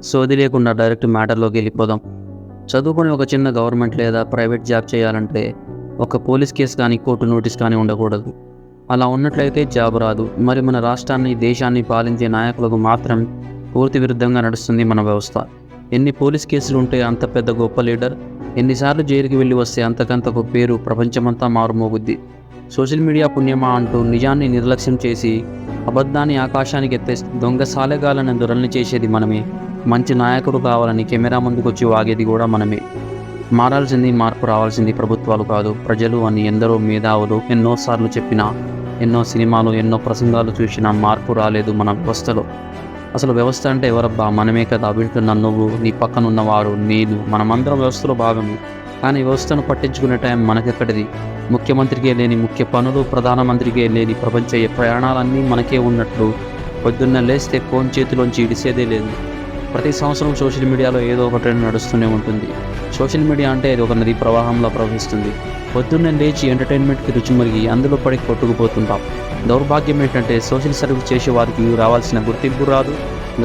సోది లేకుండా డైరెక్ట్ మ్యాటర్లోకి వెళ్ళిపోదాం. చదువుకొని ఒక చిన్న గవర్నమెంట్ లేదా ప్రైవేట్ జాబ్ చేయాలంటే ఒక పోలీస్ కేసు కానీ కోర్టు నోటీస్ కానీ ఉండకూడదు. అలా ఉన్నట్లయితే జాబ్ రాదు. మరి మన రాష్ట్రాన్ని దేశాన్ని పాలించే నాయకులకు మాత్రం పూర్తి విరుద్ధంగా నడుస్తుంది మన వ్యవస్థ. ఎన్ని పోలీస్ కేసులు ఉంటే అంత పెద్ద గొప్ప లీడర్, ఎన్నిసార్లు జైలుకి వెళ్ళి వస్తే అంతకంతకు పేరు ప్రపంచమంతా మారుమోగుద్ది. సోషల్ మీడియా పుణ్యమా అంటూ నిజాన్ని నిర్లక్ష్యం చేసి అబద్ధాన్ని ఆకాశానికి ఎత్తే దొంగ సాలెగాలను దొరల్ని చేసేది మనమే. మంచి నాయకుడు కావాలని కెమెరా ముందుకు వచ్చి వాగేది కూడా మనమే. మారాల్సింది, మార్పు రావాల్సింది ప్రభుత్వాలు కాదు, ప్రజలు అని ఎందరో మేధావులు ఎన్నోసార్లు చెప్పినా, ఎన్నో సినిమాలు, ఎన్నో ప్రసంగాలు చూసినా మార్పు రాలేదు మన వ్యవస్థలో. అసలు వ్యవస్థ అంటే ఎవరబ్బా? మనమే కదా. వింటున్న నువ్వు, నీ పక్కనున్నవారు, నేను, మనమందరం వ్యవస్థలో భాగమే. కానీ వ్యవస్థను పట్టించుకునే టైం మనకెక్కడిది? ముఖ్యమంత్రికే లేని ముఖ్య పనులు, ప్రధానమంత్రికే లేని ప్రపంచ ప్రయాణాలన్నీ మనకే ఉన్నట్లు పొద్దున్న లేస్తే ఫోన్ చేతిలోంచి ఇడిసేదే లేదు. ప్రతి సంవత్సరం సోషల్ మీడియాలో ఏదో ఒక ట్రెండ్ నడుస్తూనే ఉంటుంది. సోషల్ మీడియా అంటే అది ఒక నది ప్రవాహంలో ప్రవహిస్తుంది. పొద్దున్నే లేచి ఎంటర్టైన్మెంట్కి రుచి మరిగి అందులో పడి కొట్టుకుపోతుంటాం. దౌర్భాగ్యం ఏంటంటే సోషల్ సర్వీస్ చేసే వారికి రావాల్సిన గుర్తింపు రాదు,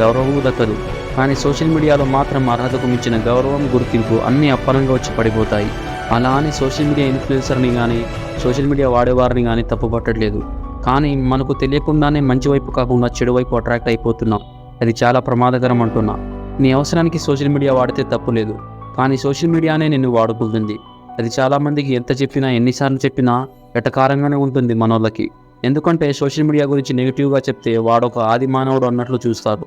గౌరవం దక్కదు. కానీ సోషల్ మీడియాలో మాత్రం అర్హతకు మించిన గౌరవం, గుర్తింపు అన్నీ అప్పనంగా వచ్చి పడిపోతాయి. అలా అని సోషల్ మీడియా ఇన్ఫ్లుయెన్సర్ని కానీ, సోషల్ మీడియా వాడేవారిని కానీ తప్పు పట్టట్లేదు. కానీ మనకు తెలియకుండానే మంచి వైపు కాకుండా చెడు వైపు అట్రాక్ట్ అయిపోతున్నాం. అది చాలా ప్రమాదకరం అంటున్నా. నీ అవసరానికి సోషల్ మీడియా వాడితే తప్పు లేదు, కానీ సోషల్ మీడియానే నిన్ను వాడుకుంటుంది. అది చాలామందికి ఎంత చెప్పినా, ఎన్నిసార్లు చెప్పినా ఎటకారంగానే ఉంటుంది మనోళ్ళకి. ఎందుకంటే సోషల్ మీడియా గురించి నెగిటివ్గా చెప్తే వాడొక ఆది మానవుడు అన్నట్లు చూస్తారు.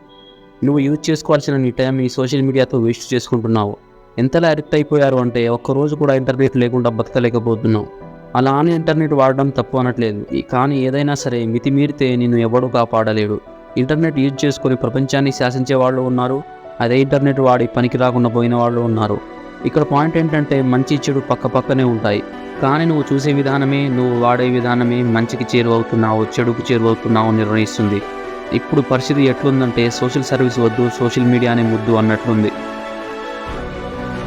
నువ్వు యూజ్ చేసుకోవాల్సిన నీ టైం ఈ సోషల్ మీడియాతో వేస్ట్ చేసుకుంటున్నావు. ఎంతలా అడిక్ట్ అయిపోయారు అంటే ఒక్కరోజు కూడా ఇంటర్నెట్ లేకుండా బతకలేకపోతున్నావు. అలా అని ఇంటర్నెట్ వాడడం తప్పు అనట్లేదు, కానీ ఏదైనా సరే మితిమీరితే నిన్ను ఎవడూ కాపాడలేడు. ఇంటర్నెట్ యూజ్ చేసుకొని ప్రపంచాన్ని శాసించే వాళ్ళు ఉన్నారు, అదే ఇంటర్నెట్ వాడి పనికి రాకుండా పోయిన వాళ్ళు ఉన్నారు. ఇక్కడ పాయింట్ ఏంటంటే మంచి చెడు పక్కనే ఉంటాయి. కానీ నువ్వు చూసే విధానమే, నువ్వు వాడే విధానమే మంచికి చేరువవుతున్నావు, చెడుకు చేరువవుతున్నావు నిర్ణయిస్తుంది. ఇప్పుడు పరిస్థితి ఎట్లుందంటే సోషల్ సర్వీస్ వద్దు, సోషల్ మీడియానే ముద్దు అన్నట్లుంది.